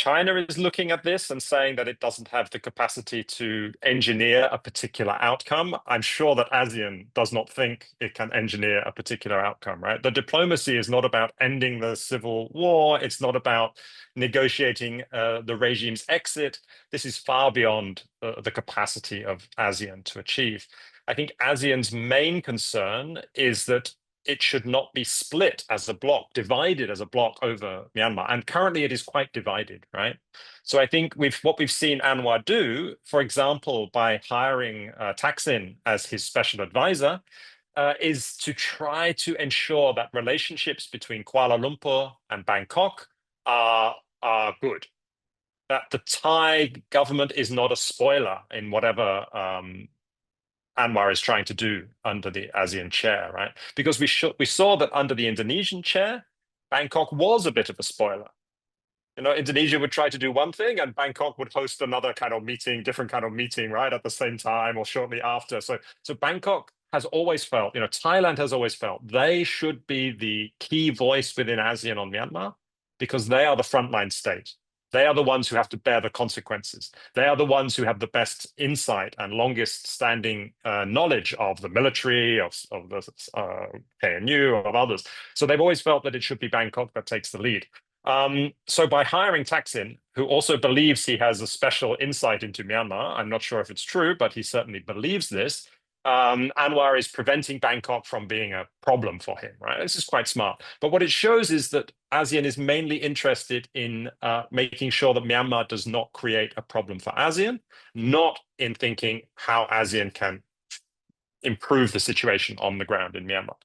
China is looking at this and saying that it doesn't have the capacity to engineer a particular outcome. I'm sure that ASEAN does not think it can engineer a particular outcome, right? The diplomacy is not about ending the civil war. It's not about negotiating the regime's exit. This is far beyond the capacity of ASEAN to achieve. I think ASEAN's main concern is that it should not be split as a bloc, divided as a bloc over Myanmar. And currently it is quite divided, right? So I think what we've seen Anwar do, for example, by hiring Thaksin as his special advisor, is to try to ensure that relationships between Kuala Lumpur and Bangkok are good. That the Thai government is not a spoiler in whatever Anwar is trying to do under the ASEAN chair, right? Because we saw that under the Indonesian chair, Bangkok was a bit of a spoiler. You know, Indonesia would try to do one thing and Bangkok would host another kind of meeting, different kind of meeting, right, at the same time or shortly after. So Bangkok has always felt, you know, Thailand has always felt they should be the key voice within ASEAN on Myanmar because they are the frontline state. They are the ones who have to bear the consequences. They are the ones who have the best insight and longest standing knowledge of the military, of the KNU, of others. So they've always felt that it should be Bangkok that takes the lead. So by hiring Thaksin, who also believes he has a special insight into Myanmar, I'm not sure if it's true, but he certainly believes this, Anwar is preventing Bangkok from being a problem for him, right? This is quite smart. But what it shows is that ASEAN is mainly interested in making sure that Myanmar does not create a problem for ASEAN, not in thinking how ASEAN can improve the situation on the ground in Myanmar.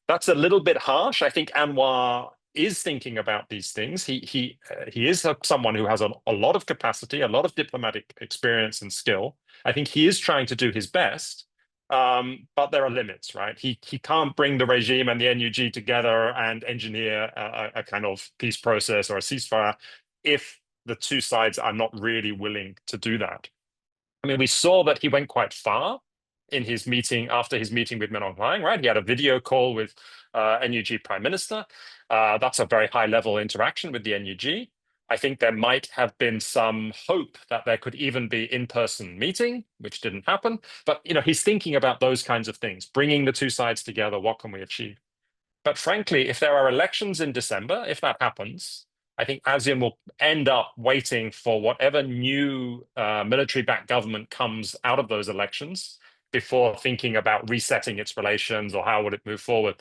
That's a little bit harsh. I think Anwar is thinking about these things. He is someone who has a lot of capacity, a lot of diplomatic experience and skill. I think he is trying to do his best. But there are limits, right? He can't bring the regime and the NUG together and engineer a kind of peace process or a ceasefire if the two sides are not really willing to do that. I mean, we saw that he went quite far in his meeting, after his meeting with Min Aung Hlaing, right? He had a video call with NUG Prime Minister. That's a very high level interaction with the NUG. I think there might have been some hope that there could even be in-person meeting, which didn't happen. But you know, he's thinking about those kinds of things, bringing the two sides together. What can we achieve? But frankly, if there are elections in December, if that happens, I think ASEAN will end up waiting for whatever new military-backed government comes out of those elections before thinking about resetting its relations or how would it move forward.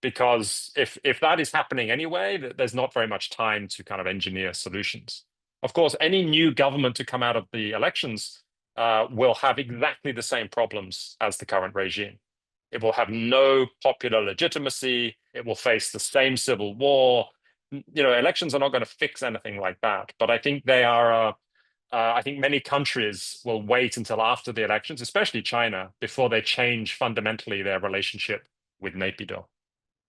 Because if that is happening anyway, there's not very much time to kind of engineer solutions. Of course, any new government to come out of the elections will have exactly the same problems as the current regime. It will have no popular legitimacy. It will face the same civil war. You know, elections are not going to fix anything like that. But I think they are. I think many countries will wait until after the elections, especially China, before they change fundamentally their relationship with Naypyidaw.